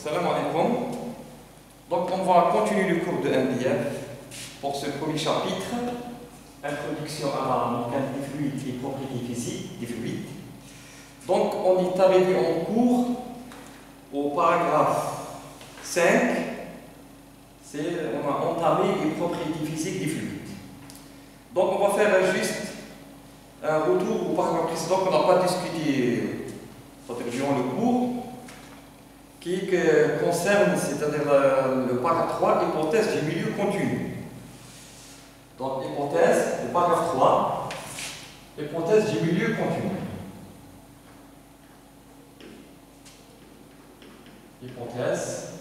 Salam alaikum. Donc on va continuer le cours de MDF pour ce premier chapitre, introduction à la mécanique des fluides et propriétés physiques des fluides. Donc on est arrivé en cours au paragraphe 5, on a entamé les propriétés physiques des fluides. Donc on va faire juste un retour au paragraphe précédent qu'on n'a pas discuté durant le cours, qui concerne, c'est-à-dire le paragraphe 3, hypothèse du milieu continu. Donc, hypothèse, le paragraphe 3, hypothèse du milieu continu. Hypothèse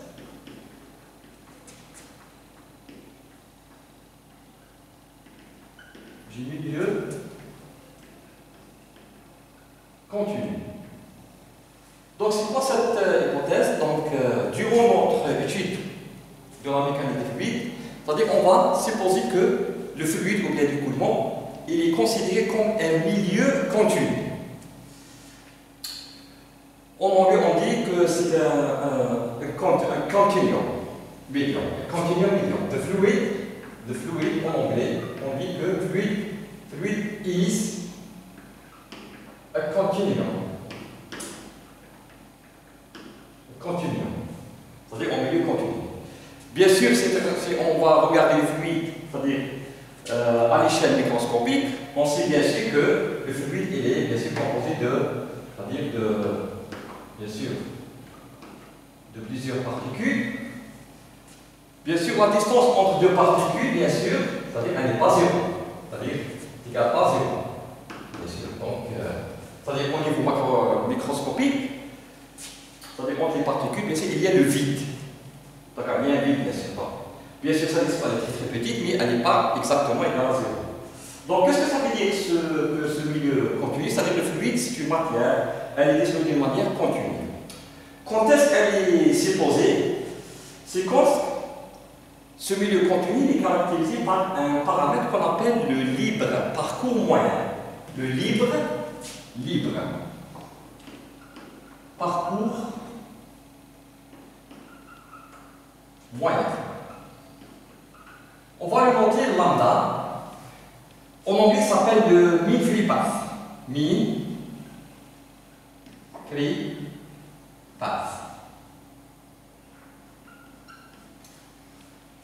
du milieu continu. Donc, c'est quoi cette hypothèse? Donc, durant notre étude de la mécanique des fluides, c'est-à-dire qu'on va supposer que le fluide ou bien l'écoulement, il est considéré comme un milieu continu. En anglais, on dit que c'est un continuum medium. Continuum medium. The fluid en anglais, on dit que fluid is a continuum. Continuum, c'est-à-dire en milieu continu. Bien sûr, si on va regarder le fluide, c'est-à-dire à l'échelle microscopique, on sait bien sûr que le fluide il est bien sûr composé de plusieurs particules. Bien sûr, la distance entre deux particules, bien sûr, c'est-à-dire elle n'est pas zéro, c'est-à-dire égale à zéro. Bien sûr, donc, c'est-à-dire au niveau microscopique. C'est-à-dire entre les particules, bien sûr, il y a le vide. Donc, il y a un vide, bien sûr pas. Bien sûr, ça disparaît, elle est très petite, mais elle n'est pas exactement égale à zéro. Donc, qu'est-ce que ça veut dire ce milieu continu? C'est-à-dire que le fluide, c'est une matière, elle est disponible d'une manière continue. Quand est-ce qu'elle est supposée? C'est quand ce milieu continu est caractérisé par un paramètre qu'on appelle le libre parcours moyen. Le libre parcours moyen. On va le noter lambda. En anglais, ça s'appelle le mean free path. Mean free path.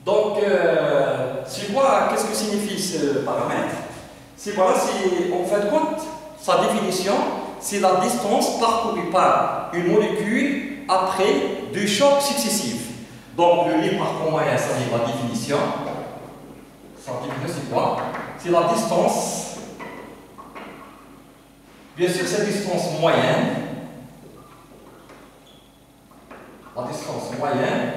Donc, tu vois, qu'est-ce que signifie ce paramètre? C'est voilà, c'est en fin de compte, sa définition, c'est la distance parcourue par une molécule après deux chocs successifs. Donc, le libre parcours moyen, ça dit la définition. C'est quoi? C'est la distance. Bien sûr, cette distance moyenne. La distance moyenne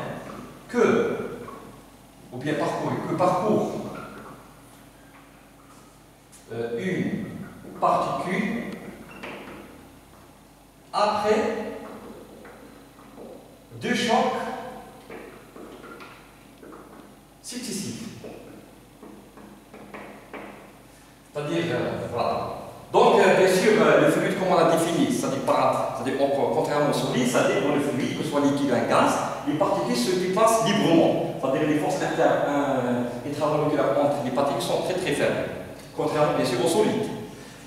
parcourt une particule après deux chocs successifs. C'est-à-dire, voilà. Donc, bien sûr, le fluide, comment on l'a défini? C'est-à-dire, contrairement au solide, c'est-à-dire dans le fluide, que ce soit liquide ou un gaz, les particules se déplacent librement. C'est-à-dire, les forces intramoléculaires entre les particules sont très très faibles. Contrairement, bien sûr, au solide.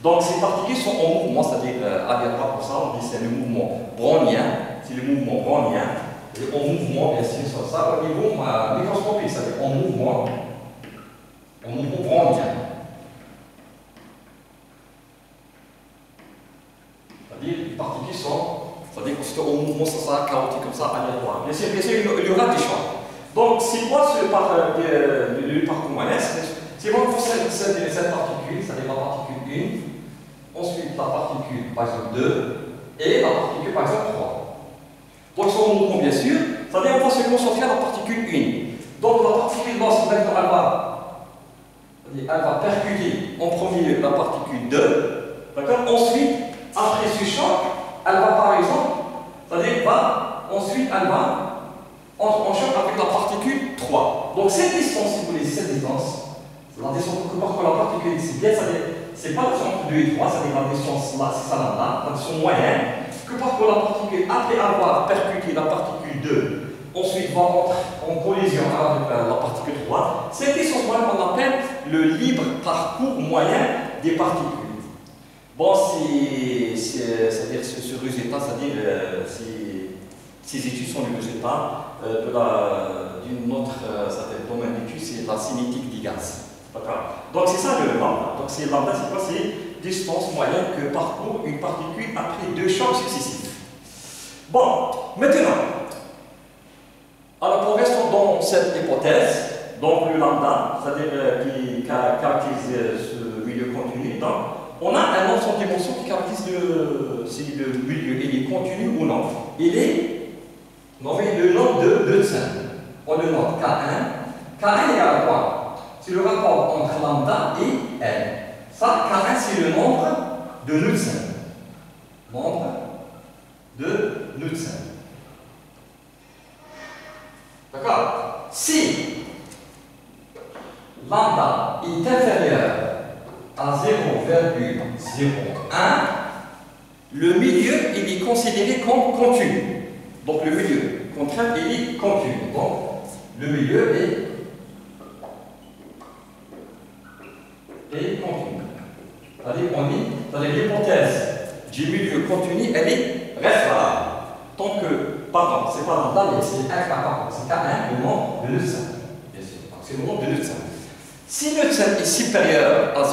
Donc, ces particules sont en mouvement, c'est-à-dire, aléatoire pour ça, on dit c'est le mouvement brownien. C'est le mouvement brownien. Et en mouvement, bien sûr, sur ça, au niveau microscopique, c'est-à-dire en mouvement brownien. C'est-à-dire les particules c'est-à-dire que c'est au mouvement, ça, chaotique comme ça, aléatoire. Bien sûr, il y aura des chocs. Donc, c'est quoi le parcours moyen? C'est vraiment cette particule, c'est-à-dire la particule 1, ensuite la particule, par exemple, 2, et la particule, par exemple, 3. Donc, sur le mouvement, bien sûr, c'est-à-dire qu'on va se concentrer à la particule 1. Donc, la particule basse, elle va percuter en premier la particule 2, d'accord? Ensuite, après ce choc, elle va par exemple, c'est-à-dire elle va en choc avec la particule 3. Donc cette distance, si vous voulez, cette distance, la distance que parcourt la particule, c'est bien, c'est pas la distance entre 2 et 3, c'est-à-dire la distance là, c'est ça là, la distance moyenne, que parcourt la particule après avoir percuté la particule 2, ensuite va entrer en collision avec la particule 3, cette distance moyenne qu'on appelle le libre parcours moyen des particules. Bon, c'est-à-dire ce résultat, c'est-à-dire ces études sont le résultat d'une autre domaine d'études, c'est la cinétique des gaz. Donc c'est ça le lambda. Donc c'est lambda, c'est quoi? C'est distance moyenne que parcourt une particule après 2 chocs successifs. Bon, maintenant, alors pour rester dans cette hypothèse, donc le lambda, c'est-à-dire qui caractérise ce milieu continu, donc on a un ensemble de dimensions qui caractérise si le milieu il est continu ou non. Il est nommé le nombre de Knudsen. On le note K1. K1 égale à quoi? C'est le rapport entre lambda et L. Ça, K1, c'est le nombre de Knudsen. Nombre de Knudsen. D'accord? Si lambda est inférieur à 0,01, le milieu il est considéré comme continu. Donc le milieu contraint il est continu. Donc le milieu est continu. C'est-à-dire l'hypothèse du milieu continu, elle est reste valable. Tant que, pardon, c'est pas lambda, mais c'est 1 K, c'est K1, le nombre de Knudsen. Bien sûr, c'est le nombre de Knudsen. Si Knudsen est supérieur à 0,01,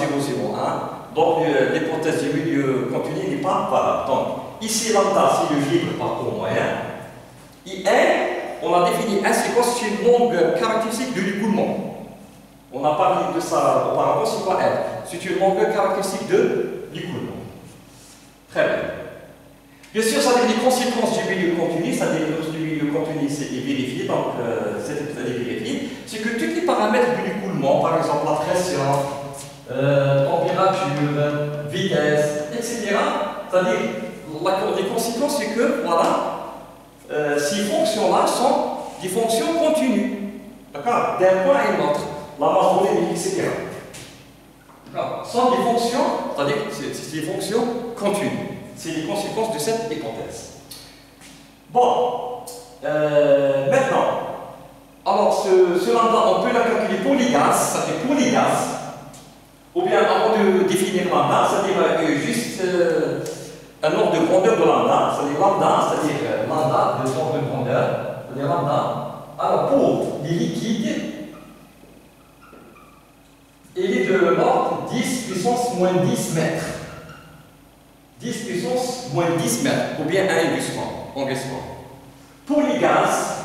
donc l'hypothèse du milieu continu n'est pas valable. Donc, ici, lambda, c'est le libre parcours moyen. Et L, on a défini ainsi quoi, c'est une longue caractéristique de l'écoulement. On a parlé de ça auparavant, c'est quoi L? C'est une longueur caractéristique de l'écoulement. Très bien. Bien sûr, ça veut dire les conséquences du milieu continu, ça veut dire que le milieu continu est vérifié, donc cette étude est vérifiée, c'est que tous les paramètres de l'écoulement, par exemple la pression, température, vitesse, etc., c'est-à-dire les conséquences, c'est que, voilà, ces fonctions-là sont des fonctions continues, d'accord, d'un point à un autre, la masse volumique, etc. Sont des fonctions, c'est-à-dire c'est des fonctions continues. C'est les conséquences de cette hypothèse. Bon, maintenant, alors ce lambda, on peut la calculer pour les gaz, c'est-à-dire pour les gaz, ou bien avant de définir lambda, c'est-à-dire juste un ordre de grandeur de lambda, c'est-à-dire lambda de ordre de grandeur, c'est-à-dire lambda. Alors pour les liquides, il est de l'ordre 10 puissance moins 10 mètres. 10 puissance moins 10 mètres, ou bien 1 engraissement. Pour les gaz,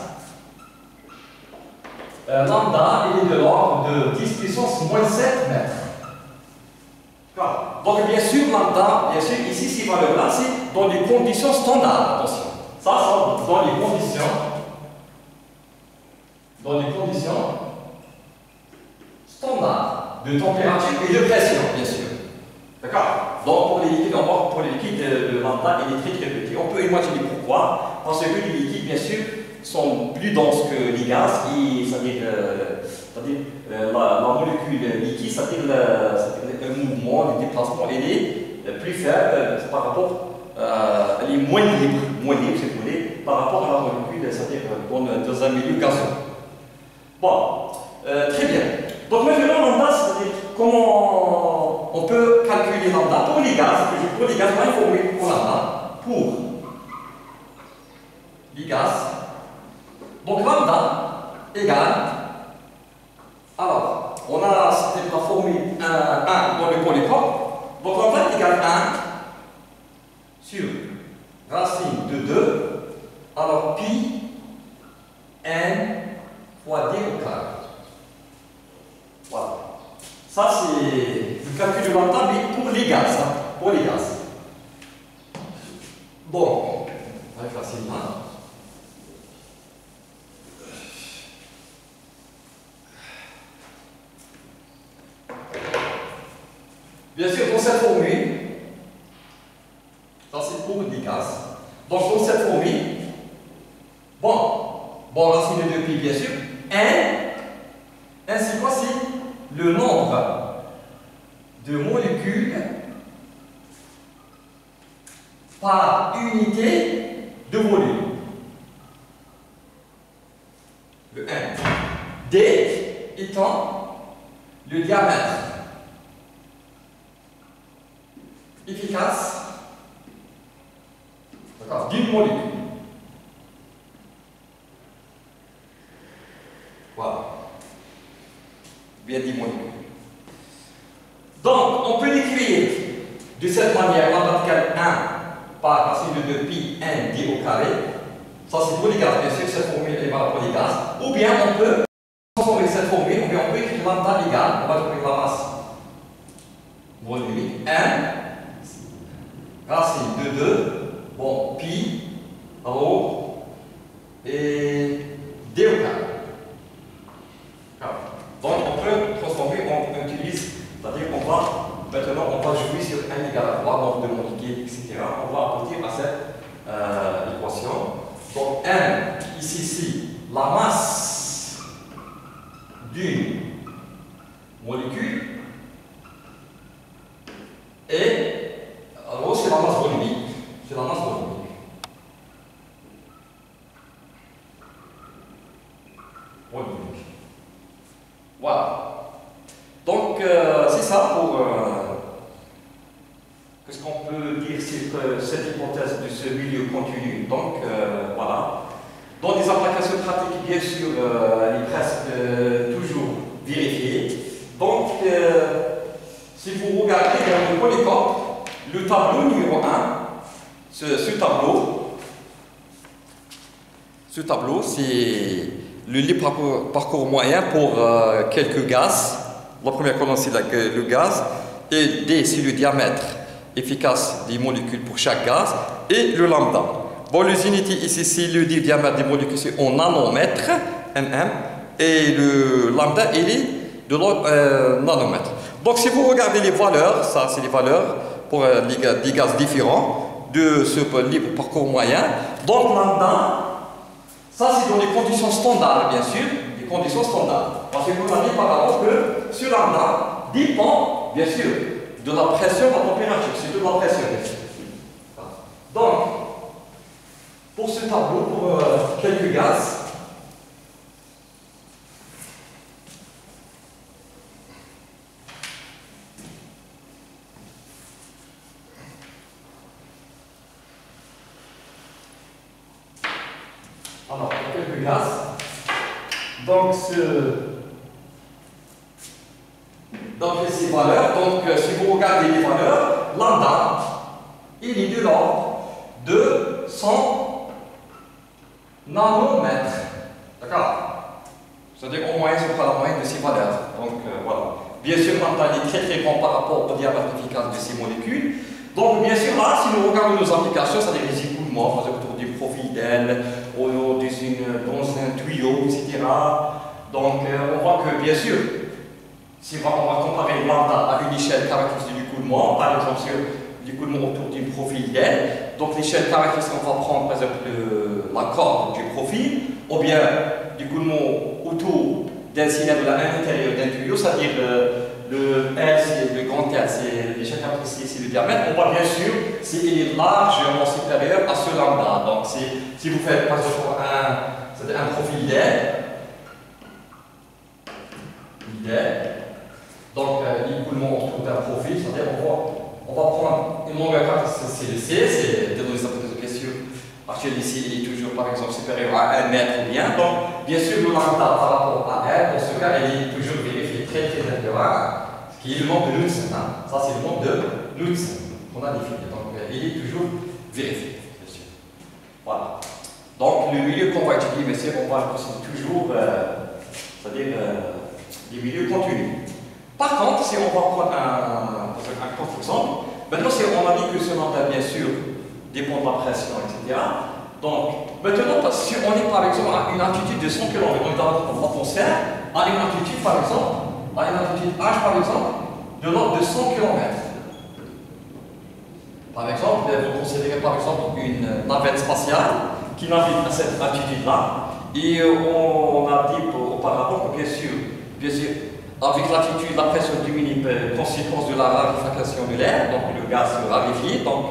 lambda il est de l'ordre de 10 puissance moins 7 mètres. Donc bien sûr, lambda, bien sûr, ici ces valeurs-là, c'est dans les conditions standards. Attention. Ça, c'est dans les conditions standards de température et de pression, bien sûr. D'accord? Donc pour les liquides, le lambda il est très très petit. On peut imaginer pourquoi. Parce que les liquides, bien sûr, sont plus denses que les gaz, c'est-à-dire la molécule liquide, c'est-à-dire un mouvement, le déplacement, elle est plus faible par rapport, elle est moins libre si vous voulez, par rapport à la molécule, c'est-à-dire dans un milieu gazeux. Bon, très bien. Donc maintenant, lambda, c'est-à-dire comment on peut calculer lambda pour les gaz. Pour les gaz, il faut mettre pour lambda. Pour les gaz. Donc lambda égale. Alors, on a la formule 1 dans le polycope. Donc lambda égale 1 sur racine de 2. Alors pi n fois d au carré. Voilà. Ça, c'est le calcul de lambda, mais pour les gaz. Pour les gaz. Bon, très facilement. Bien sûr, dans cette formule, ça c'est pour les gaz. Donc, dans cette formule, bon, racine de 2pi, bien sûr, c'est quoi? C'est le nombre de molécules par unité de volume. Le N. D étant le diamètre efficace d'une molécule. Voilà. Bien dit molécule. Donc, on peut l'écrire de cette manière, lambda égale 1 par racine de 2 pi n d au carré. Ça, c'est pour les gaz, bien sûr, cette formule est valable pour les gaz. Ou bien on peut transformer cette formule, ou bien on peut écrire lambda égale, on va trouver la masse volumique, n racine de 2, bon, pi, rho, et d au carré. Donc on peut transformer, on utilise, c'est-à-dire qu'on va, maintenant on va jouer sur n égale à 3, donc de multiplier, etc. On va aboutir à cette équation. Donc n, ici, la masse d'une molécule, et rho c'est la masse volumique. C'est la masse volumique. Voilà. Donc, c'est ça pour qu'est-ce qu'on peut dire sur cette hypothèse de ce milieu continu. Donc, voilà. Dans des applications pratiques, bien sûr, elle est presque toujours vérifiée. Donc, si vous regardez dans le Polycope, le tableau numéro 1, ce tableau, c'est le libre parcours moyen pour quelques gaz. La première colonne, c'est le gaz. Et D, c'est le diamètre efficace des molécules pour chaque gaz. Et le lambda. Bon, les unités ici, c'est le diamètre des molécules, c'est en nanomètres, mm. Et le lambda, il est de l'ordre nanomètre. Donc, si vous regardez les valeurs, ça, c'est les valeurs pour des gaz différents de ce libre parcours moyen. Donc, lambda, ça, c'est dans les conditions standards, bien sûr, les conditions standards. Parce que vous avez par exemple que ce lambda dépend, bien sûr, de la pression, de la température. C'est de la pression, bien sûr. Donc, pour ce tableau, pour quelques gaz, alors, pour quelques gaz, donc ces valeurs, donc si vous regardez les valeurs, lambda, il est de l'ordre de 100 nanomètres. D'accord? C'est-à-dire au moyen, c'est pas la moyenne de ces valeurs. Donc voilà. Bien sûr, lambda est très très grand par rapport au diamètre efficace de ces molécules. Donc bien sûr, là, si nous regardons nos applications, c'est-à-dire les écoulements, par exemple autour du profil d'aile, dans un tuyau, etc. Donc on voit que bien sûr, si on va comparer lambda à une échelle caractéristique du coulement, par exemple sur l'écoulement autour d'un profil d'aile, donc l'échelle caractéristique, on va prendre par exemple la corde du profil, ou bien l'écoulement autour d'un cylindre à l'intérieur d'un tuyau, c'est-à-dire le L, c'est le grand L, c'est l'échelle caractéristique, c'est le diamètre. On voit bien sûr s'il est largement supérieur à ce lambda. Donc si vous faites par exemple un profil d'aile, donc l'écoulement autour d'un profil, c'est-à-dire on va prendre une longueur caractéristique, c'est le C, c'est dans les applications bien sûr. Actuellement ici, il est toujours par exemple supérieur à 1 mètre ou bien. Donc bien sûr le lambda par rapport à L, dans ce cas, il est toujours vérifié très très inférieur à ce qui est le nombre de Lutz. Hein. Ça c'est le nombre de Lutz qu'on a défini. Donc il est toujours vérifié, bien sûr. Voilà. Donc le milieu qu'on va étudier, mais c'est on va procéder toujours, c'est-à-dire des milieux continus. Par contre, si on va prendre un contre-exemple, maintenant si on a dit que ce lambda bien sûr dépend de la pression, etc. Donc maintenant, si on est par exemple à une altitude de 100 km, on est dans l'atmosphère, à une altitude par exemple, à une altitude H par exemple, de l'ordre de 100 km. Par exemple, vous considérez par exemple une navette spatiale qui navigue à cette altitude-là, et on a dit auparavant que bien sûr, avec l'attitude, la pression diminue, conséquence de la raréfaction de l'air, donc le gaz se raréfie, donc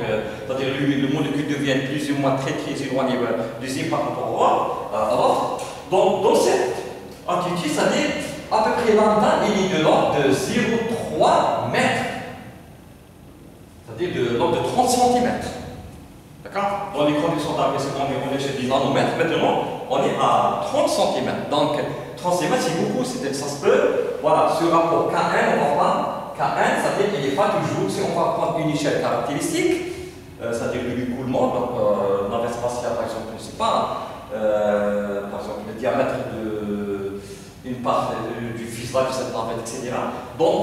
c'est-à-dire le molécule devient plus ou moins très éloigné des impacts par rapport à l'autre. Donc dans cette attitude, c'est-à-dire à peu près lambda, il est de l'ordre de 0,3 mètres, c'est-à-dire de l'ordre de 30 cm. D'accord? Dans les conditions d'arrêt secondaire, on est chez 10 nanomètres, maintenant on est à 30 cm. Donc 30 cm c'est beaucoup, ça se peut. Voilà, ce rapport K1, on va voir K1, c'est-à-dire qu'il n'est pas toujours, si on va prendre une échelle caractéristique, c'est-à-dire l'écoulement, donc navette spatiale par exemple, je ne sais pas, par exemple le diamètre d'une part du fuselage de cette navette, etc. Donc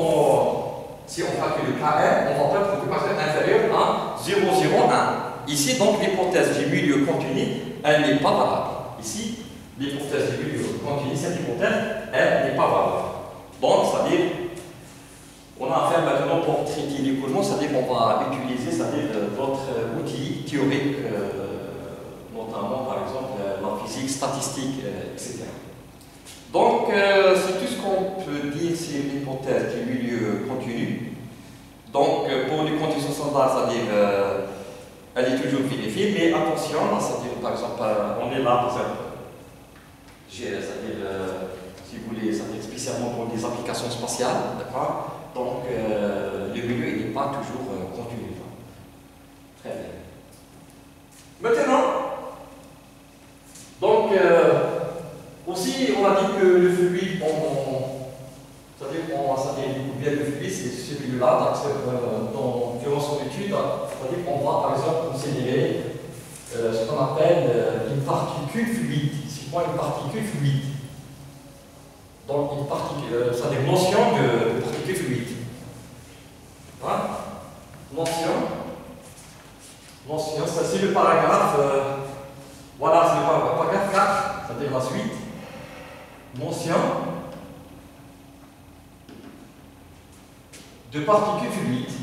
si on calcule le K1, on va pas trouver que c'est inférieur à 0,01. Ici donc l'hypothèse du milieu continu, elle n'est pas valable. Ici, l'hypothèse du milieu continu, cette hypothèse, elle n'est pas valable. Donc, c'est-à-dire, on a affaire maintenant pour traiter l'écoulement, c'est-à-dire qu'on va utiliser d'autres outils théoriques, notamment par exemple la physique statistique, etc. Donc, c'est tout ce qu'on peut dire sur l'hypothèse du milieu continu. Donc, pour les conditions standards, c'est-à-dire, elle est toujours vérifiée, mais attention, c'est-à-dire, par exemple, on est là, par exemple, c'est-à-dire, si vous voulez, c'est-à-dire spécialement pour des applications spatiales, d'accord? Donc, le milieu, il n'est pas toujours continu. Très bien. Maintenant, donc, aussi, on a dit que le fluide, c'est-à-dire bien le fluide, c'est celui-là, durant son étude, c'est-à-dire qu'on va par exemple considérer ce qu'on appelle une particule fluide. C'est quoi une particule fluide? Donc, une particule, c'est-à-dire notion de particule fluide. Hein? Notion, ça c'est le paragraphe, voilà, c'est le paragraphe 4, c'est-à-dire la suite. Notion de particules fluides.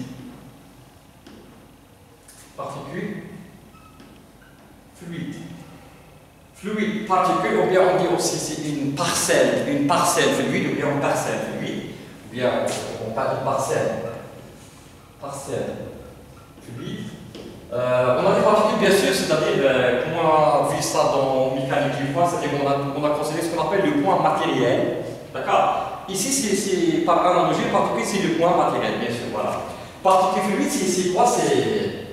Particules fluides. Fluide, particule, ou bien on dit aussi c'est une parcelle fluide, ou bien une parcelle fluide, ou bien on parle de parcelle fluide. On a des particules, bien sûr, c'est-à-dire, comme on a vu ça dans mécanique du point, c'est-à-dire qu'on a considéré ce qu'on appelle le point matériel. D'accord? Ici, c'est par analogie, le particule, c'est le point matériel, bien sûr, voilà. Particule fluide, c'est quoi? C'est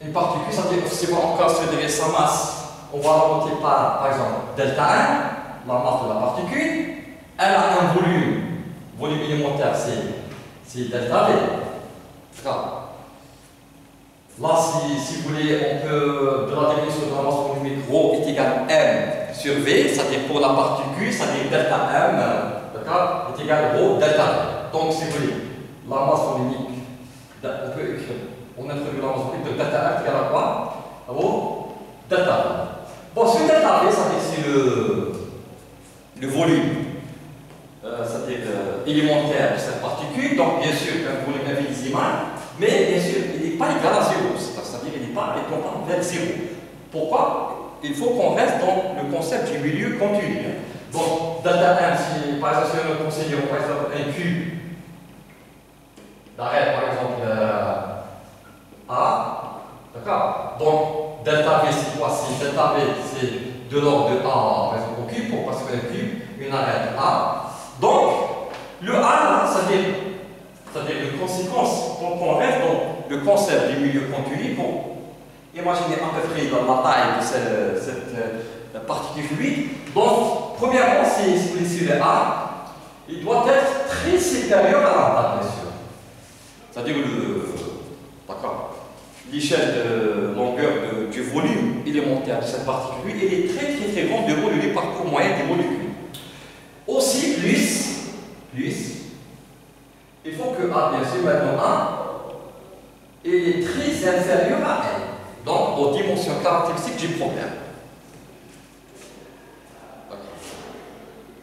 une particule, c'est-à-dire que si on considère sa masse, on va la noter par exemple, delta 1, la masse de la particule, elle a un volume élémentaire, c'est delta V. D'accord? Là, si vous voulez, on peut, de la définition de la masse volumique, ρ est égal à m sur V, c'est-à-dire pour la particule, c'est-à-dire delta m, d'accord, est égal à ρ delta V. Donc, si vous voulez, la masse volumique, on peut écrire, on introduit la masse volumique de delta m égale à quoi? À ρ delta V. Bon, ce delta V, c'est le volume, c'est-à-dire élémentaire de cette particule, donc bien sûr un volume infinitésimal, mais bien sûr il n'est pas égal à 0, c'est-à-dire il n'est pas vers 0. Pourquoi? Il faut qu'on reste dans le concept du milieu continu. Donc delta M, si par exemple si on considère par exemple un cube d'arrêt par exemple A, d'accord? Donc delta V c'est quoi? Si delta V c'est de l'ordre de A par exemple au cube, pour passer un cube, une arête A. Donc le A là, c'est-à-dire les conséquences, donc on reste dans le concept du milieu continu pour imaginer à peu près la taille de cette particule fluide. Donc, premièrement, si le A, il doit être très supérieur à la taille, bien sûr. C'est-à-dire l'échelle de longueur du volume élémentaire de cette particule, il est très grande de le parcours moyen des molécules. Aussi, plus, il faut que A, bien sûr, maintenant A, il est très inférieur à N. Donc, aux dimensions caractéristiques du problème.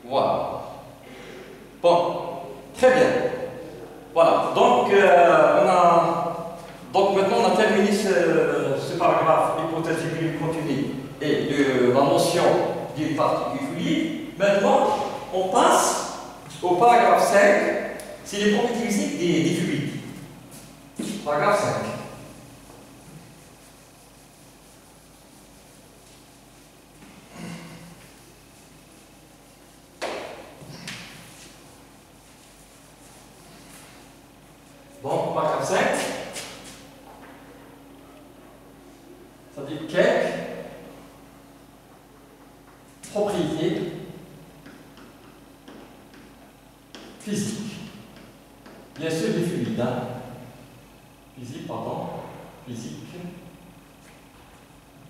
Voilà. Bon, très bien. Voilà. Donc, maintenant, on a terminé ce paragraphe, l'hypothèse du milieu continu et de la notion d'une particule fluide. Maintenant, on passe au paragraphe 5, c'est les propriétés physiques des fluides. Paragraphe 5. Bon, paragraphe 5, ça dit quelques propriétés physiques. Bien sûr, des fluides. Hein. Physique, pardon. Physique.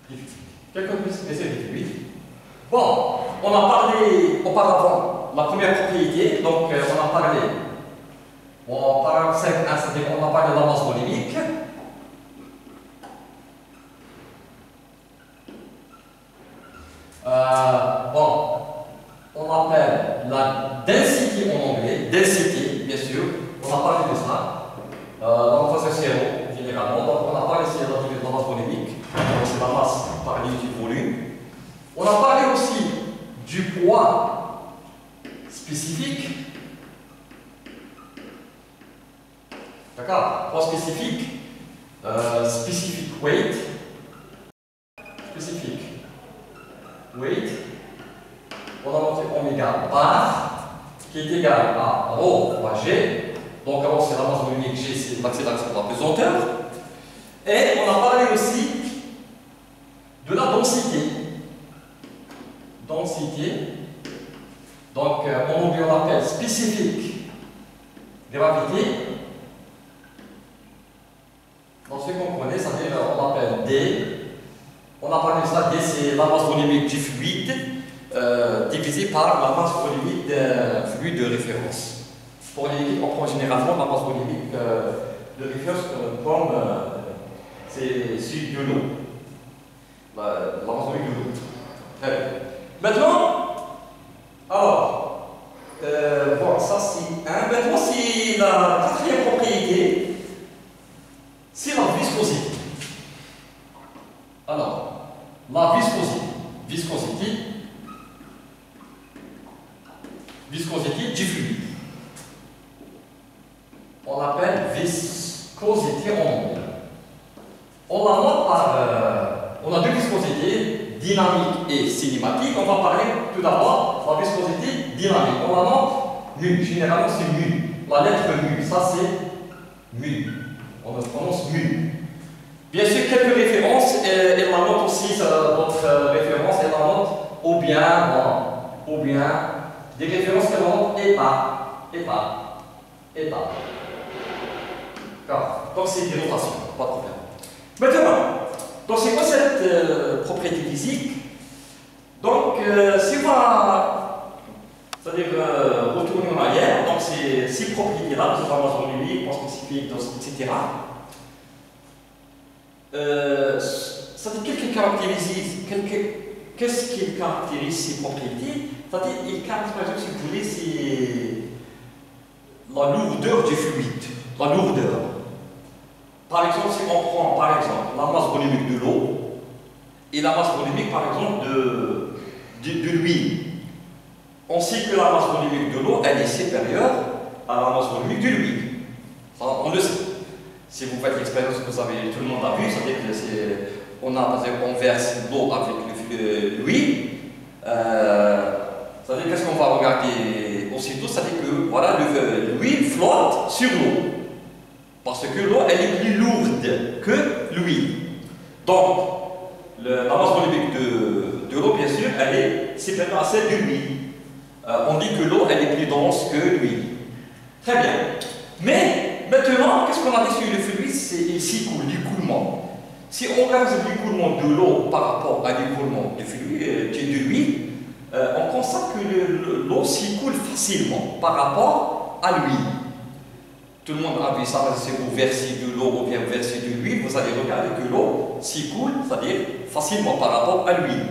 Des fluides. Quelques propriétés des fluides. Bon, on a parlé auparavant la première propriété, donc on a parlé. Bon, paragraphe 5, on a parlé de la masse volumique. Bon, on appelle la density en anglais, density, bien sûr, on a parlé de ça. Donc, ça c'est zéro, généralement. Donc, on a parlé ici de la masse volumique, donc c'est la masse par unité du volume. On a parlé aussi du poids spécifique. D'accord? Poids spécifique, specific weight, spécifique weight, on a montré oméga bar, qui est égal à ρ fois G, donc rho c'est la masse volumique, G c'est l'accélération de la pesanteur, et on a parlé aussi de la densité. Densité, donc en anglais on appelle spécifique gravité. Dans ce qu'on connaît, c'est-à-dire on appelle D. On a parlé de ça, D c'est la masse volumique du fluide divisée par la masse volumique du fluide de référence. Pour les liquides, on prend généralement la masse volumique de référence comme c'est celui de l'eau. La masse volumique de l'eau. Maintenant, alors, bon, ça c'est un. Maintenant, c'est la quatrième propriété. C'est la viscosité. Alors, la viscosité du fluide. On l'appelle viscosité en anglais. On la note par. On a deux viscosités, dynamique et cinématique. On va parler tout d'abord de la viscosité dynamique. On la note mu. Généralement, c'est mu. La lettre mu, ça c'est mu. On le prononce mu. Bien sûr, quelques références, et la note aussi, d'autres références, et la note ou bien, bon, ou bien, des références que la note état. Donc c'est des notations, pas de problème. Maintenant, donc c'est quoi cette propriété physique? Donc, si on va, c'est-à-dire retourner en arrière, donc c'est six propriétés-là, c'est la masse volumique, poids spécifique, etc. C'est-à-dire qu'est-ce qui caractérise ces propriétés? C'est-à-dire il caractérise, par exemple, si vous voulez, c'est la lourdeur du fluide, la lourdeur. Par exemple, si on prend par exemple la masse volumique de l'eau et la masse volumique par exemple de l'huile, on sait que la masse volumique de l'eau elle est supérieure à la masse volumique de l'huile. On le sait. Si vous faites l'expérience, vous avez, tout le monde a vu, c'est-à-dire qu'on a, par exemple, on verse l'eau avec l'huile, c'est-à-dire qu'est-ce qu'on va regarder aussitôt, c'est-à-dire que voilà, l'huile flotte sur l'eau. Parce que l'eau, elle est plus lourde que l'huile. Donc, la masse volumique de l'eau, bien sûr, elle est supérieure à celle de l'huile. On dit que l'eau, elle est plus dense que l'huile. Très bien. Mais, maintenant, qu'est-ce qu'on a dit sur le fluide? Il s'écoule, l'écoulement. Si on regarde l'écoulement de l'eau par rapport à l'écoulement de l'huile, on constate que l'eau s'écoule facilement par rapport à l'huile. Tout le monde a vu ça, si vous versez de l'eau ou bien vous versez de l'huile, vous allez regarder que l'eau s'écoule, c'est-à-dire facilement par rapport à l'huile.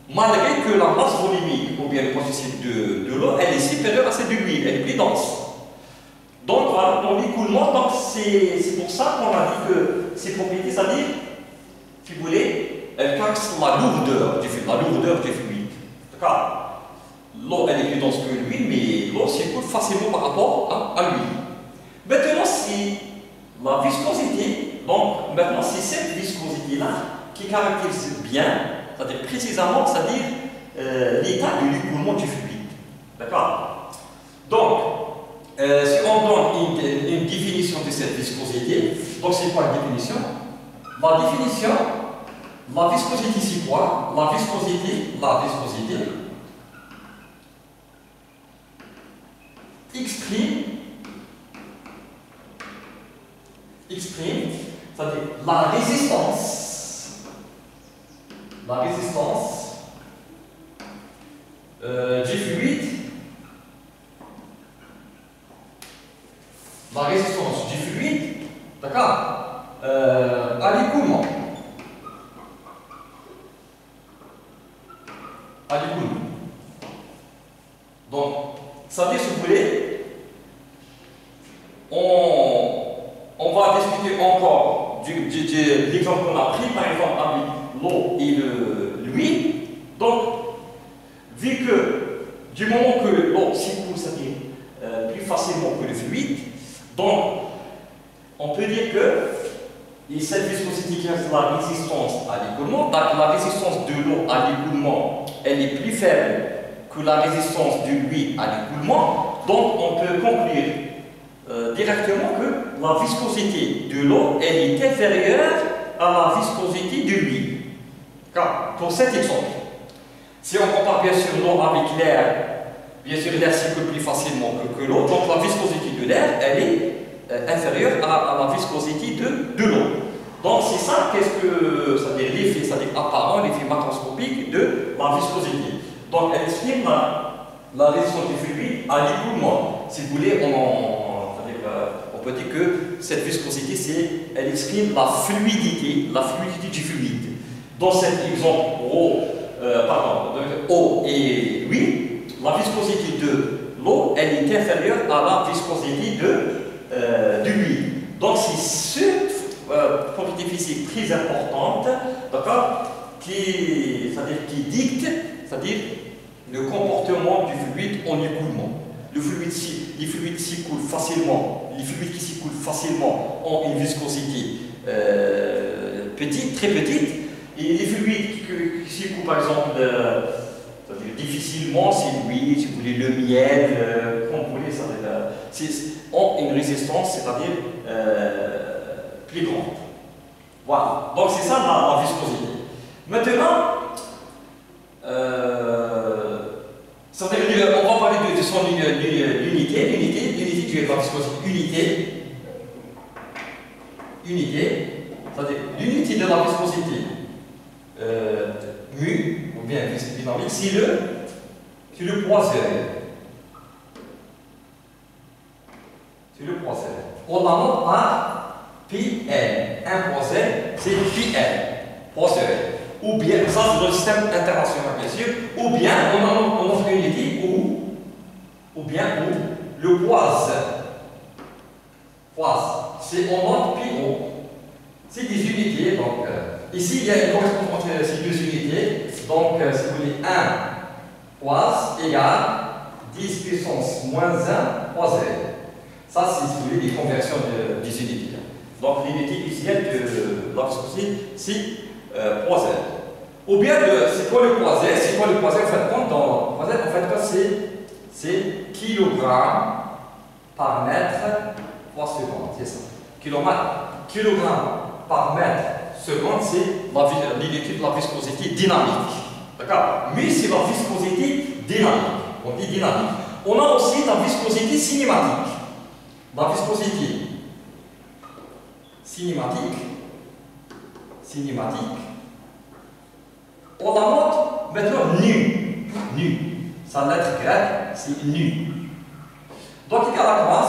Malgré que la masse volumique ou bien le processus de l'eau, elle est supérieure à celle de l'huile, elle est plus dense. Donc voilà, dans l'écoulement, c'est pour ça qu'on a dit que ces propriétés, c'est-à-dire, si vous voulez, elles caractérisent la lourdeur du fluide. D'accord? l'eau elle est plus dense que l'huile, mais l'eau s'écoule facilement par rapport à l'huile. Maintenant, c'est la viscosité. Donc, maintenant, c'est cette viscosité-là qui caractérise bien, c'est-à-dire précisément, c'est-à-dire l'état de l'écoulement du fluide. D'accord? Donc, si on donne une définition de cette viscosité, donc c'est quoi la définition? La définition, la viscosité c'est quoi? La viscosité exprime, c'est-à-dire la résistance du fluide, d'accord, à l'écoulement. Donc, ça veut dire, si vous voulez, on va discuter encore de l'exemple qu'on a pris, par exemple, avec l'eau et l'huile. Donc, vu que du moment que l'eau s'écoule, c'est-à-dire plus facilement que le fluide, donc on peut dire que cette viscosité qui est la résistance à l'écoulement, la résistance de l'eau à l'écoulement, elle est plus faible que la résistance de l'huile à l'écoulement. Donc on peut conclure directement que la viscosité de l'eau elle est inférieure à la viscosité de l'huile. Pour cet exemple, si on compare bien sûr l'eau avec l'air, bien sûr l'air s'écoule plus facilement que l'eau, donc la viscosité de l'air elle est inférieure à la viscosité de l'eau. Donc c'est ça, c'est-à-dire l'effet, c'est-à-dire apparent, l'effet macroscopique de la viscosité. Donc elle exprime la résistance du fluide à l'écoulement. Si vous voulez, on peut dire que cette viscosité, elle exprime la fluidité du fluide. Dans cet exemple, eau et huile, la viscosité de l'eau, elle est inférieure à la viscosité de l'huile. Donc c'est cette propriété physique très importante, d'accord, qui dicte, c'est-à-dire le comportement du fluide en écoulement. Les fluides s'écoulent facilement, les fluides qui s'écoulent facilement ont une viscosité petite, très petite, et les fluides qui s'écoulent par exemple c'est-à-dire difficilement, c'est l'huile, si vous voulez, le miel, comme vous voulez, ont une résistance, c'est-à-dire plus grande. Voilà, donc c'est ça la viscosité. Maintenant, on va parler de son unité de la viscosité. C'est-à-dire l'unité de la viscosité mu, ou bien viscosité dynamique, c'est le poisson. On la note par PL. Un poisson, c'est PL. Poisson. Ou bien, ça c'est dans le système international bien sûr, ou bien on offre une unité ou bien le poise. C'est on note PO. C'est des unités, donc ici il y a une correspondance entre ces deux unités. Donc si vous voulez 1 poise égale 10 puissance moins 1 poisson. Ça c'est si vous voulez des conversions des unités. Donc l'unité initiale de la viscosité, c'est poisson. Ou bien c'est quoi le poisson? En fait, c'est kilogramme par mètre par seconde, c'est ça. Kilogramme par mètre seconde, c'est l'unité de la viscosité dynamique. D'accord? Mais c'est la viscosité dynamique. On dit dynamique. On a aussi la viscosité cinématique. La viscosité cinématique, on la note maintenant nu. Sa lettre grecque, c'est nu. Donc, égal à quoi?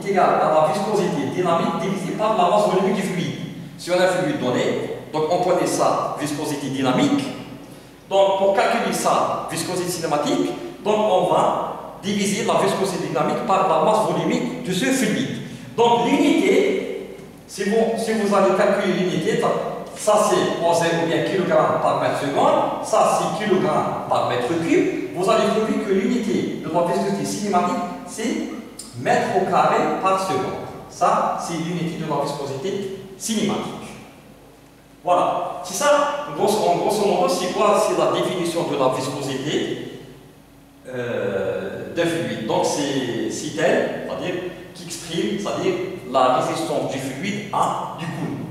C'est égal à la viscosité dynamique divisée par la masse volumique du fluide. Si on a un fluide donné, donc on connaît sa viscosité dynamique. Donc, pour calculer sa viscosité cinématique, donc on va diviser la viscosité dynamique par la masse volumique de ce fluide. Donc, l'unité, si vous allez calculer l'unité, ça c'est pensez ou bien kilogramme par mètre seconde, ça c'est kilogramme par mètre cube, vous allez trouver que l'unité de la viscosité cinématique c'est mètre au carré par seconde. Ça c'est l'unité de la viscosité cinématique. Voilà, c'est ça, en grosso modo, c'est quoi? C'est la définition de la viscosité d'un fluide. Donc c'est tel, c'est-à-dire qui exprime, c'est-à-dire la résistance du fluide à du coulant.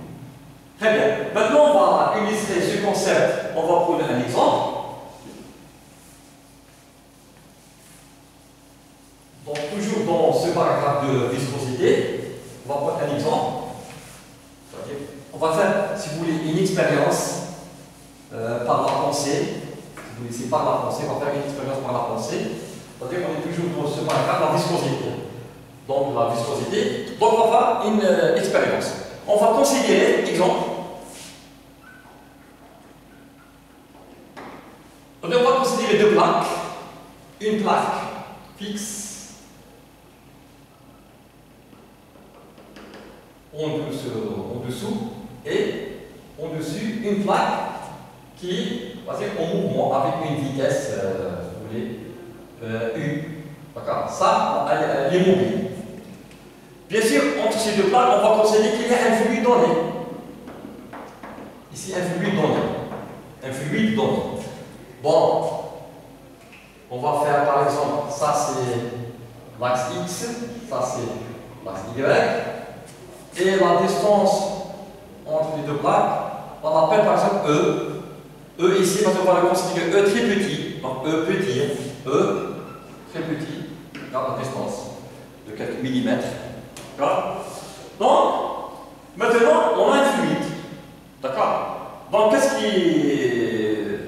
Très bien. Maintenant, on va illustrer ce concept. On va prendre un exemple. Donc, toujours dans ce paragraphe de viscosité, on va prendre un exemple. On va faire, si vous voulez, une expérience par la pensée. Si vous voulez, c'est par la pensée, on va faire une expérience par la pensée. C'est-à-dire qu'on est toujours dans ce paragraphe, la viscosité. Donc, la viscosité. Donc, on va faire une expérience. On va considérer, exemple, on va considérer deux plaques. Une plaque fixe en dessous et en dessus une plaque qui est en mouvement avec une vitesse, vous voulez, U. D'accord? Ça, elle est mobile. Bien sûr, entre ces deux plaques, on va considérer qu'il y a un fluide donné. Ici, un fluide donné. Un fluide donné. Bon, on va faire par exemple, ça c'est l'axe X, ça c'est l'axe Y. Et la distance entre les deux plaques, on l'appelle par exemple E. E ici, parce qu'on va le considérer E très petit. Donc E petit, E très petit. Regarde la distance de quelques millimètres. Donc, maintenant, on a un fluide. D'accord? Donc, qu'est-ce qui.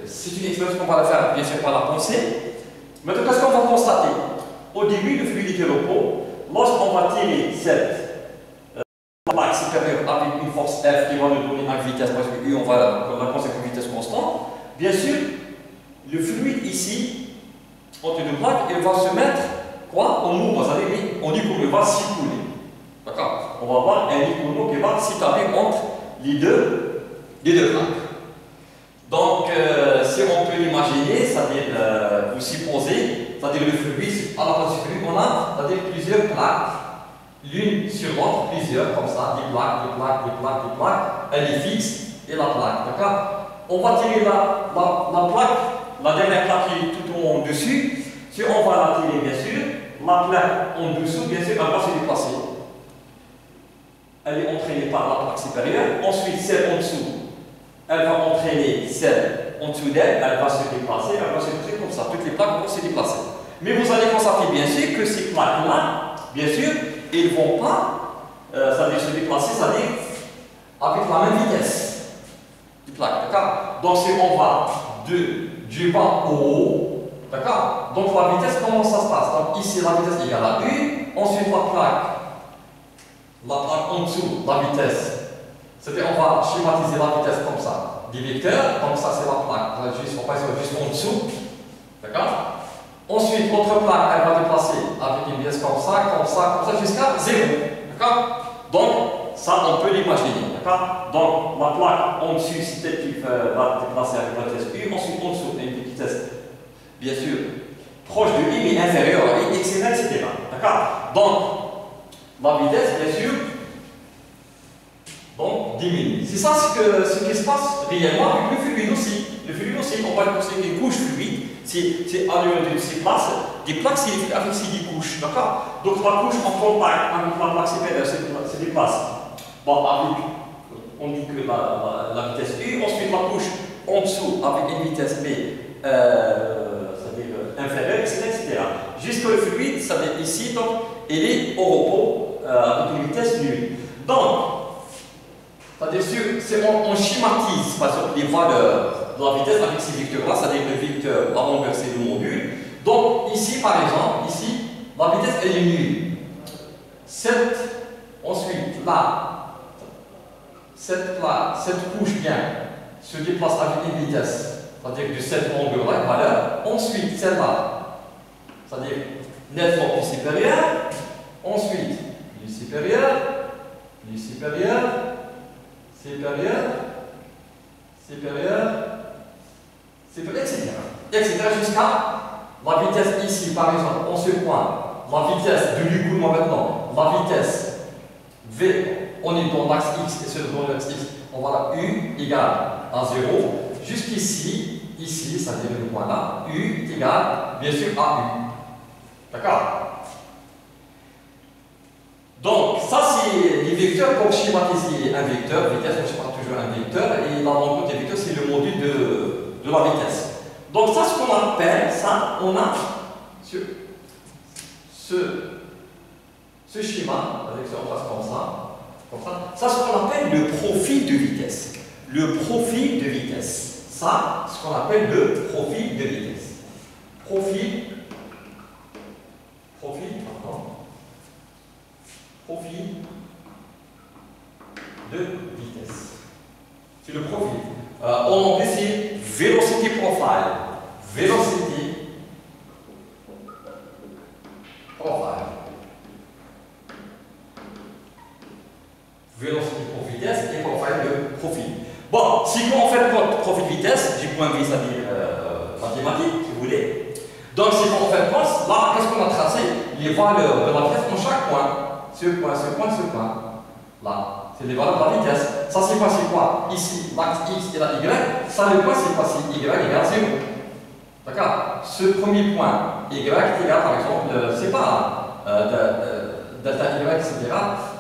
C'est une expérience qu'on va faire, bien sûr, par la pensée. Maintenant, qu'est-ce qu'on va constater? Au début, le fluide était repos. Lorsqu'on va tirer cette plaque supérieure avec une force F qui va nous donner une vitesse, parce que U, on va la penser comme vitesse constante. Bien sûr, le fluide ici, entre deux plaques, il va se mettre quoi? Au mouvement, vous savez, on dit qu'il va circuler. D'accord? On va avoir un écoulement qui va s'établir entre les deux plaques. Donc, si on peut l'imaginer, c'est-à-dire vous supposez, c'est-à-dire le fluide, à la place du fluide, on a c'est-à-dire plusieurs plaques, l'une sur l'autre, plusieurs, comme ça, des plaques, elle est fixe et la plaque. D'accord? On va tirer la plaque, la dernière plaque qui est tout en dessus. Si on va la tirer, bien sûr, la plaque en dessous, bien sûr, elle va se déplacer. Elle est entraînée par la plaque supérieure. Ensuite, celle en dessous, elle va entraîner celle en dessous d'elle, elle va se déplacer, comme ça. Toutes les plaques vont se déplacer. Mais vous allez constater, bien sûr, que ces plaques-là, bien sûr, ils ne vont pas c'est-à-dire se déplacer, c'est-à-dire avec la même vitesse du plaque. D'accord? Donc, si on va du bas au haut, d'accord? Donc, la vitesse, comment ça se passe? Donc, ici, la vitesse égale à U. Ensuite, la plaque en dessous, la vitesse. C'est-à-dire, on va schématiser la vitesse comme ça, des vecteurs, donc ça c'est la plaque, on passe juste en dessous, d'accord? Ensuite, l'autre plaque, elle va déplacer avec une vitesse comme ça, jusqu'à 0, d'accord? Donc, ça on peut l'imaginer, d'accord? Donc, la plaque en dessus, c'est celle qui va déplacer avec la vitesse U, ensuite en dessous, une vitesse, bien sûr, proche de I, mais inférieure à I, etc., d'accord? Donc, la vitesse, bien sûr, donc, diminue. C'est ça ce qui se passe réellement avec le fluide aussi. Le fluide aussi, on va le considérer une couche fluide. C'est à l'heure de ces places. Des plaques, c'est avec ces 10 couches. D'accord? Donc, la couche en contact avec la plaque supérieure, c'est des places. Bon, on dit que la vitesse U. Ensuite, la couche en dessous avec une vitesse B, c'est-à-dire inférieure, etc. Jusqu'au fluide, c'est-à-dire ici, donc, il est au repos avec une vitesse nulle. Donc, c'est-à-dire, si on schématise par exemple les valeurs de la vitesse avec ces vecteurs-là, c'est-à-dire le vecteur, la longueur, c'est le module. Donc, ici, par exemple, ici, la vitesse, elle est nulle. Ensuite, là, cette couche vient se déplace avec une vitesse, c'est-à-dire de cette longueur-là, valeur. Ensuite, celle-là, c'est-à-dire nettement plus supérieure. Ensuite, plus supérieure, supérieur, etc. Etc. jusqu'à la vitesse ici, par exemple, en ce point, la vitesse de l'écoulement maintenant, la vitesse V, on est dans l'axe X et sur l'axe X, on va là U égale à 0, jusqu'ici, ici, ça veut dire le point là, U est égal, bien sûr, à U. D'accord? Donc, ça c'est les vecteurs pour schématiser un vecteur, vitesse, on schématise toujours un vecteur, et la rencontre des vecteurs, c'est le module de la vitesse. Donc, ça, ce qu'on appelle, ça, on a ce schéma, avec si on passe comme ça, ça, ce qu'on appelle le profil de vitesse. Le profil de vitesse. Ça, ce qu'on appelle le profil de vitesse. Profil de vitesse. C'est le profil. En anglais, c'est velocity profile. Velocity profile. Velocity pour vitesse et profile de profil. Bon, si on fait compte profil de vitesse, du point de vue, c'est-à-dire mathématique, si vous voulez. Donc, si on fait compte, là, qu'est-ce qu'on a tracé? Les valeurs de la vitesse dans chaque point. Ce point, ce point, ce point. Là, c'est les valeurs de la vitesse. Ça, c'est quoi? Ici, l'axe X et la Y. Ça, le point, c'est quoi? C'est Y égale 0. D'accord? Ce premier point, Y égale, par exemple, c'est pas delta Y, etc.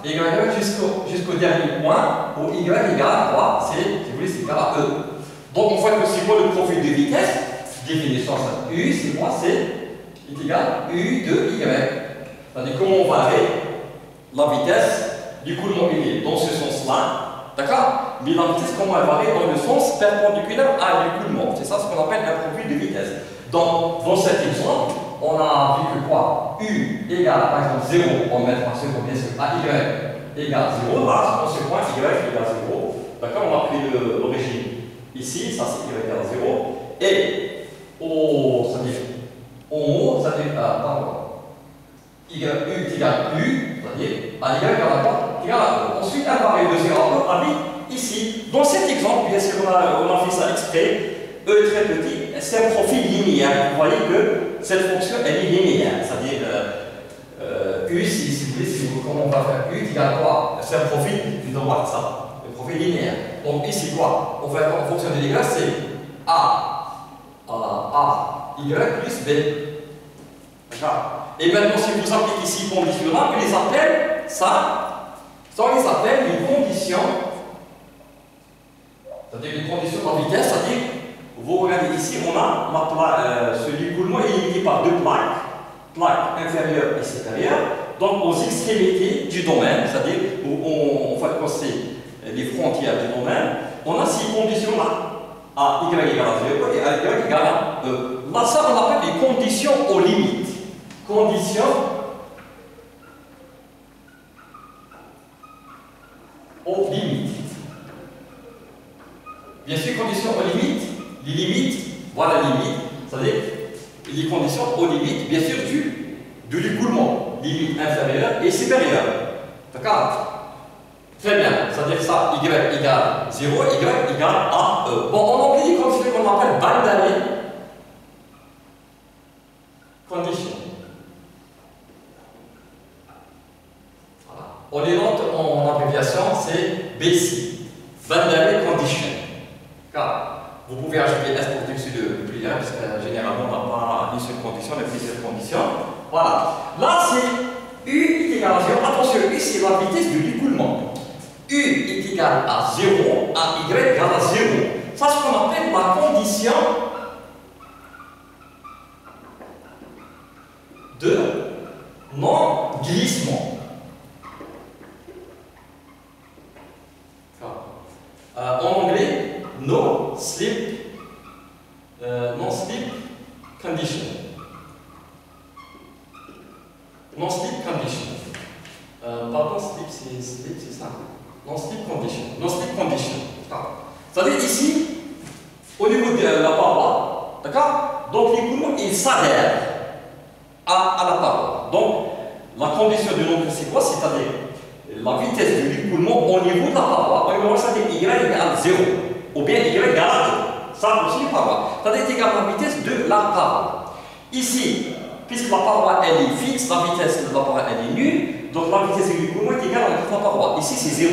Y jusqu'au dernier point, où Y égale à 3, c'est, si vous voulez, c'est égal à E. Donc, on voit que c'est quoi le profil de vitesse? Définition, ça. U, c'est quoi? C'est égal à U de Y. C'est-à-dire, comment on varie la vitesse du coulement linéaire dans ce sens-là, d'accord? Mais la vitesse, comment elle varie dans le sens perpendiculaire à l'écoulement. C'est ça ce qu'on appelle un profil de vitesse. Donc, dans cet exemple, on a vu que quoi? U égale, par exemple, 0, on met par seconde, bien sûr, à Y égale 0. Là, dans ce point, Y égale 0. D'accord? On a pris l'origine ici, ça c'est Y égale 0. Et c'est-à-dire, en haut, c'est-à-dire, pardon, U est égal à U, c'est-à-dire, à Y égale à quoi? Égal à E. Ensuite, un pareil de 0 à I, ici. Dans cet exemple, bien sûr, on a fait ça exprès. E est très petit, c'est un profil linéaire. Vous voyez que cette fonction, elle est linéaire. C'est-à-dire, U, si vous voulez, comment on va faire? U est égal à quoi? C'est un profil de droite, ça. Un profil linéaire. Donc, ici, quoi? On va faire en fonction de l'Y, c'est A, Y plus B. D'accord? Et maintenant, si vous appliquez ici conditions là, on les appelle, on les appelle les conditions, c'est-à-dire les conditions de la vitesse, c'est-à-dire, vous regardez ici, on a l'écoulement est limité par deux plaques inférieure et supérieure, donc aux extrémités du domaine, c'est-à-dire, on fait passer les frontières du domaine, on a ces conditions-là. A, Y égale à 0 et A, Y égale à E. Là, ça, on appelle les conditions aux limites. Conditions aux limites. Bien sûr, conditions aux limites, les limites, voilà les limites, c'est-à-dire les conditions aux limites, bien sûr, de l'écoulement, limite inférieure et supérieure. D'accord? Très bien, c'est-à-dire ça, Y égale 0, Y égale à E. Bon, on oublie comme ce qu'on appelle boundary condition. Voilà. On les note en abréviation, c'est BC, boundary condition. Car vous pouvez ajouter S pour dessus de plus parce que généralement on n'a pas une seule condition, mais plusieurs conditions. Voilà. Là, c'est U est égal à 0. Attention, U c'est la vitesse de l'écoulement. U est égal à 0, à Y égale à 0. Ça, c'est ce qu'on appelle la condition de non-glissement. En anglais, no slip condition. Non slip condition. Pardon, slip, c'est ça. Non slip condition. Non slip condition. C'est-à-dire ici, au niveau de la paroi, d'accord? Donc l'écoulement, il s'adhère à la paroi. Donc, la condition de non c'est quoi? C'est-à-dire la vitesse de l'écoulement au niveau de la paroi. C'est-à-dire Y égale 0. ou bien y égale à 2. Ça aussi les parois. C'est-à-dire est égal à la vitesse de la paroi. Ici, puisque la paroi elle est fixe, la vitesse de la paroi elle est nulle, donc la vitesse de l'écoulement est égale à la vitesse de la paroi. Ici c'est 0.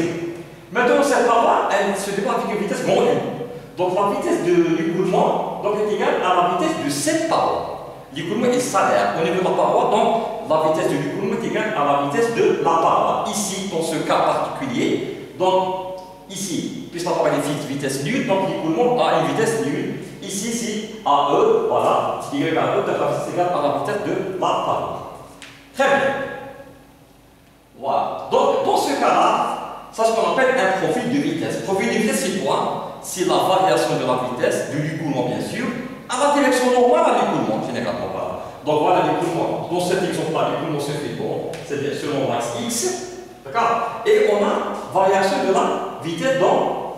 Maintenant cette paroi elle se déplace avec une vitesse moins 1. Donc la vitesse de l'écoulement est égale à la vitesse de cette paroi. L'écoulement est salaire au niveau de la paroi, donc la vitesse de l'écoulement est égale à la vitesse de la paroi. Ici, dans ce cas particulier, donc ici, puisque la paroi est fixe, vitesse nulle, donc l'écoulement a une vitesse nulle. Ici, si AE, voilà, y égale à E, c'est égal à la vitesse de la paroi. Très bien. Voilà. Donc, dans ce cas-là, ça c'est ce qu'on appelle un profil de vitesse. Profil de vitesse, c'est quoi? C'est la variation de la vitesse, de l'écoulement bien sûr, à la direction normale à l'écoulement, généralement. Voilà. Donc voilà l'écoulement. Dans cet exemple-là, l'écoulement se fait bon, c'est-à-dire selon l'axe X. D'accord? Et on a variation de la vitesse dans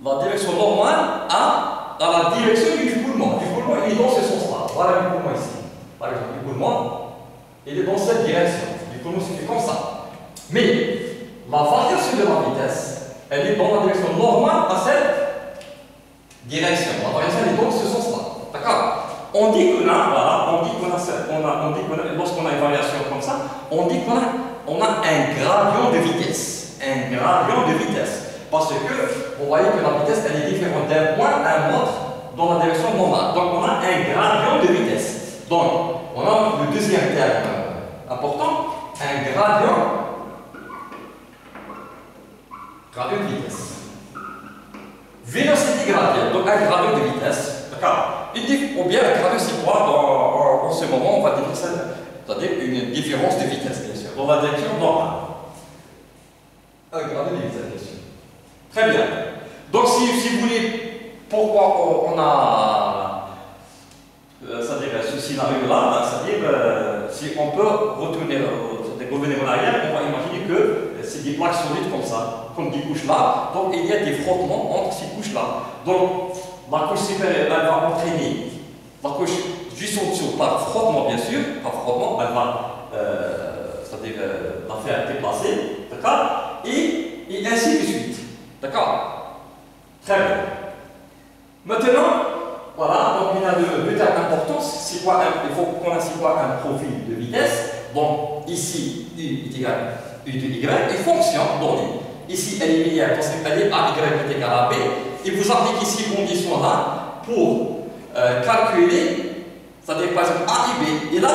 la direction normale à la direction du écoulement. L'écoulement, il est dans ce sens-là. Voilà l'écoulement ici. Par exemple, l'écoulement, il est dans cette direction. L'écoulement se fait comme ça. Mais la variation de la vitesse, elle est dans la direction normale à cette direction. La variation elle est dans ce sens-là. D'accord? On dit qu'on a, voilà, lorsqu'on a une variation comme ça, on dit qu'on a un gradient de vitesse. Un gradient de vitesse. Parce que vous voyez que la vitesse elle est différente d'un point à un autre dans la direction normale. Donc on a un gradient de vitesse. Donc on a le deuxième terme important, un gradient de vitesse. Vélocité gradient, donc un gradient de vitesse. D'accord? Ou bien un gradient c'est quoi en ce moment on va définir ça, c'est-à-dire une différence de vitesse bien sûr, dans la direction normale. Un gradient de vitesse bien sûr. Très bien. Donc si vous voulez, pourquoi on a c'est-à-dire ce scénario-là, c'est-à-dire si on peut revenir en arrière, on va imaginer que c'est des plaques solides comme ça, comme des couches là, donc il y a des frottements entre ces couches-là. Donc la couche supérieure, elle va entraîner la couche juste en dessous par frottement bien sûr, par frottement, elle va c'est-à-dire la faire déplacer, d'accord, et ainsi de suite. D'accord? Très bien. Maintenant, voilà, donc il y a deux termes importants. C'est quoi il faut qu'on ait quoi un profil de vitesse. Donc ici, U est égal à U de Y, et fonction donnée. Ici, elle est linéaire parce qu'elle est à Y est égal à B. Et vous appliquez ces conditions-là pour calculer, c'est-à-dire par exemple A et B. Et là,